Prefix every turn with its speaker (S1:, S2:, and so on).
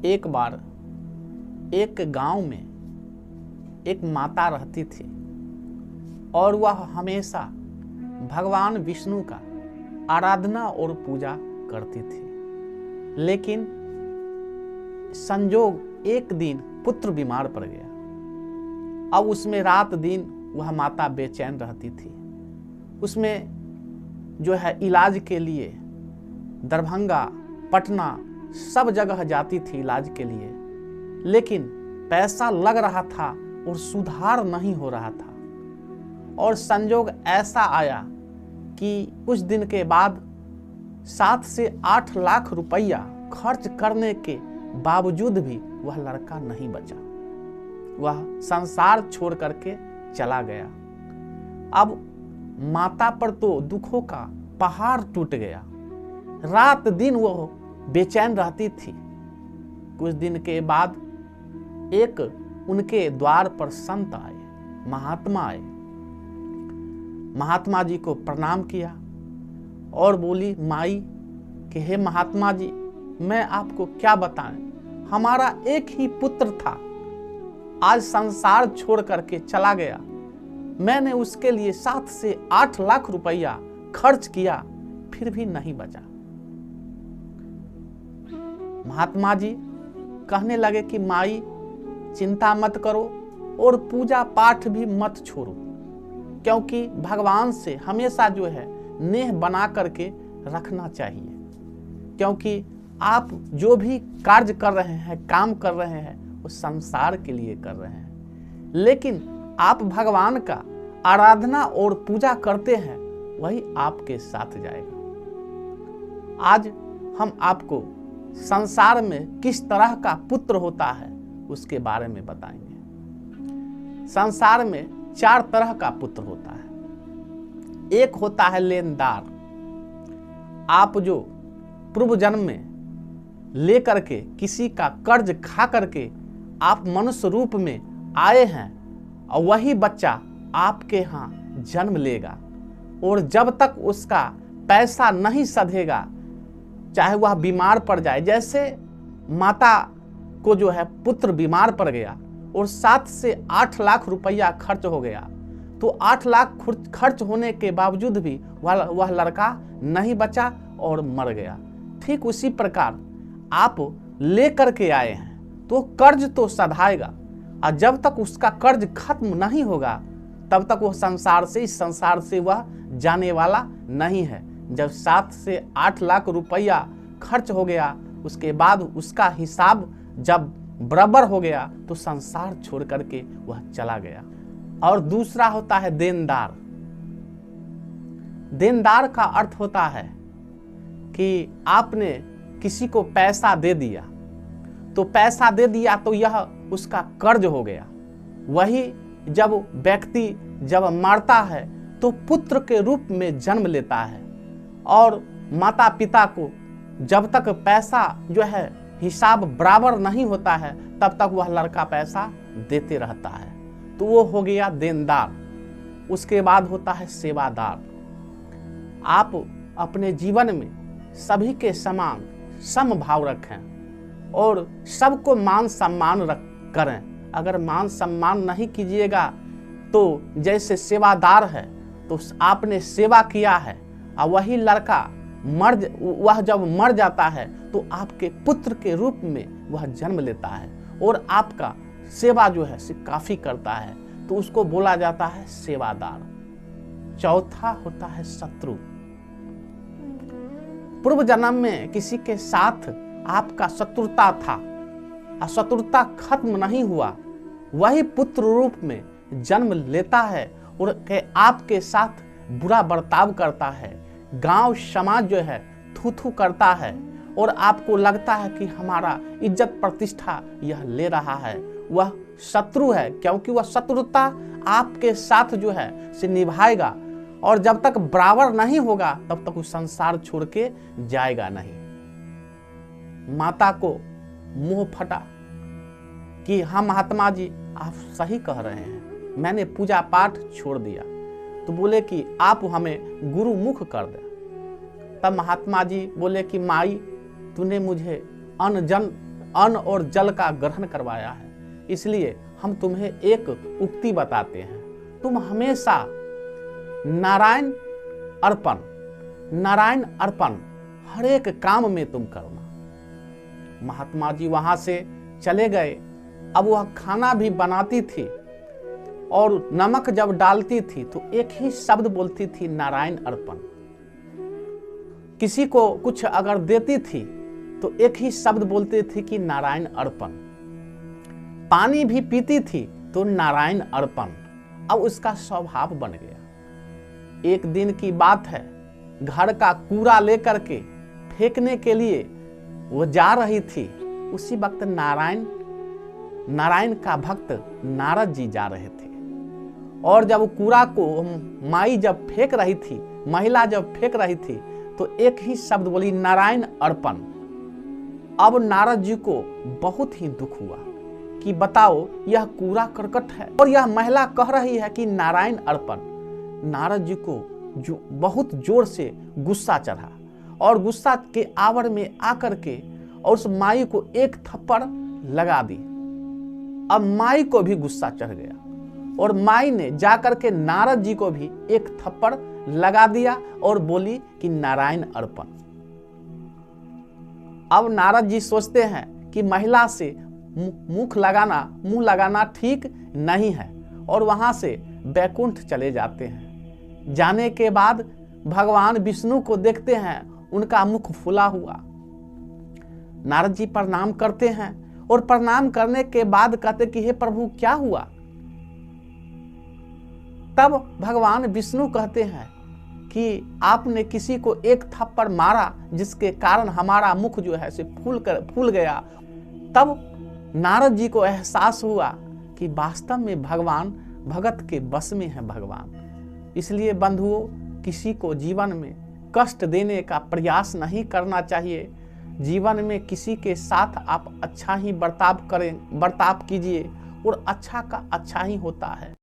S1: एक बार एक गांव में एक माता रहती थी और वह हमेशा भगवान विष्णु का आराधना और पूजा करती थी। लेकिन संजोग एक दिन पुत्र बीमार पड़ गया। अब उसमें रात दिन वह माता बेचैन रहती थी। उसमें जो है इलाज के लिए दरभंगा, पटना सब जगह जाती थी इलाज के लिए, लेकिन पैसा लग रहा था और सुधार नहीं हो रहा था। और संजोग ऐसा आया कि कुछ दिन के बाद 7 से 8 लाख रुपया खर्च करने के बावजूद भी वह लड़का नहीं बचा। वह संसार छोड़ करके चला गया। अब माता पर तो दुखों का पहाड़ टूट गया। रात दिन वह बेचैन रहती थी। कुछ दिन के बाद एक उनके द्वार पर संत आए, महात्मा आए। महात्मा जी को प्रणाम किया और बोली माई कि हे महात्मा जी, मैं आपको क्या बताएं, हमारा एक ही पुत्र था, आज संसार छोड़ करके चला गया। मैंने उसके लिए 7 से 8 लाख रुपया खर्च किया, फिर भी नहीं बचा। महात्मा जी कहने लगे कि माई चिंता मत करो और पूजा पाठ भी मत छोड़ो, क्योंकि भगवान से हमेशा जो है नेह बना करके रखना चाहिए। क्योंकि आप जो भी कार्य कर रहे हैं, काम कर रहे हैं, वो संसार के लिए कर रहे हैं। लेकिन आप भगवान का आराधना और पूजा करते हैं, वही आपके साथ जाएगा। आज हम आपको संसार में किस तरह का पुत्र होता है उसके बारे में बताएंगे। संसार में 4 तरह का पुत्र होता है। एक होता है लेनदार। आप जो पूर्व जन्म में लेकर के किसी का कर्ज खा करके आप मनुष्य रूप में आए हैं, और वही बच्चा आपके यहाँ जन्म लेगा। और जब तक उसका पैसा नहीं सधेगा, चाहे वह बीमार पड़ जाए, जैसे माता को जो है पुत्र बीमार पड़ गया और 7 से 8 लाख रुपया खर्च हो गया, तो 8 लाख खर्च होने के बावजूद भी वह लड़का नहीं बचा और मर गया। ठीक उसी प्रकार आप ले करके आए हैं तो कर्ज तो सधाएगा, और जब तक उसका कर्ज खत्म नहीं होगा तब तक वह इस संसार से वह जाने वाला नहीं है। जब 7 से 8 लाख रुपया खर्च हो गया, उसके बाद उसका हिसाब जब बराबर हो गया तो संसार छोड़ करके वह चला गया। और दूसरा होता है देनदार। देनदार का अर्थ होता है कि आपने किसी को पैसा दे दिया, तो यह उसका कर्ज हो गया। वही जब व्यक्ति जब मरता है तो पुत्र के रूप में जन्म लेता है, और माता पिता को जब तक पैसा जो है हिसाब बराबर नहीं होता है तब तक वह लड़का पैसा देते रहता है, तो वो हो गया देनदार। उसके बाद होता है सेवादार। आप अपने जीवन में सभी के समान समभाव रखें और सबको मान सम्मान करें। अगर मान सम्मान नहीं कीजिएगा तो जैसे सेवादार है तो आपने सेवा किया है, और वही लड़का वह जब मर जाता है तो आपके पुत्र के रूप में वह जन्म लेता है और आपका सेवा जो है काफी करता है, तो उसको बोला जाता है सेवादार। चौथा होता है शत्रु। पूर्व जन्म में किसी के साथ आपका शत्रुता था और शत्रुता खत्म नहीं हुआ, वही पुत्र रूप में जन्म लेता है और आपके साथ बुरा बर्ताव करता है। गांव समाज जो है थू थू करता है और आपको लगता है कि हमारा इज्जत प्रतिष्ठा यह ले रहा है। वह शत्रु है, क्योंकि वह शत्रुता आपके साथ जो है से निभाएगा, और जब तक बराबर नहीं होगा तब तक उस संसार छोड़ के जाएगा नहीं। माता को मुंह फटा कि हाँ महात्मा जी आप सही कह रहे हैं, मैंने पूजा पाठ छोड़ दिया। तो बोले कि आप हमें गुरु मुख कर दे। तब महात्मा जी बोले कि माई तूने मुझे अन्न जन्म अन्न और जल का ग्रहण करवाया है। इसलिए हम तुम्हें एक उक्ति बताते हैं, तुम हमेशा नारायण अर्पण हर एक काम में तुम करना। महात्मा जी वहां से चले गए। अब वह खाना भी बनाती थी और नमक जब डालती थी तो एक ही शब्द बोलती थी, नारायण अर्पण। किसी को कुछ अगर देती थी तो एक ही शब्द बोलती थी कि नारायण अर्पण। पानी भी पीती थी तो नारायण अर्पण। अब उसका स्वभाव बन गया। एक दिन की बात है, घर का कूड़ा लेकर के फेंकने के लिए वो जा रही थी। उसी वक्त नारायण का भक्त नारद जी जा रहे थे और जब कूड़ा को माई जब फेंक रही थी, महिला जब फेंक रही थी तो एक ही शब्द बोली, नारायण अर्पण। अब नारद जी को बहुत ही दुख हुआ कि बताओ, यह कूड़ा करकट है और यह महिला कह रही है कि नारायण अर्पण। नारद जी को बहुत जोर से गुस्सा चढ़ा और गुस्सा के आवर में आकर के और उस माई को एक थप्पड़ लगा दी। अब माई को भी गुस्सा चढ़ गया और माई ने जाकर के नारद जी को भी एक थप्पड़ लगा दिया और बोली कि नारायण अर्पण। अब नारद जी सोचते हैं कि महिला से मुंह लगाना ठीक नहीं है और वहां से बैकुंठ चले जाते हैं। जाने के बाद भगवान विष्णु को देखते हैं, उनका मुख फुला हुआ। नारद जी प्रणाम करते हैं और प्रणाम करने के बाद कहते कि हे प्रभु, क्या हुआ? तब भगवान विष्णु कहते हैं कि आपने किसी को एक थप्पड़ मारा जिसके कारण हमारा मुख जो है से फूल गया। तब नारद जी को एहसास हुआ कि वास्तव में भगवान भगत के बस में है भगवान। इसलिए बंधुओं, किसी को जीवन में कष्ट देने का प्रयास नहीं करना चाहिए। जीवन में किसी के साथ आप अच्छा ही बर्ताव कीजिए और अच्छा का अच्छा ही होता है।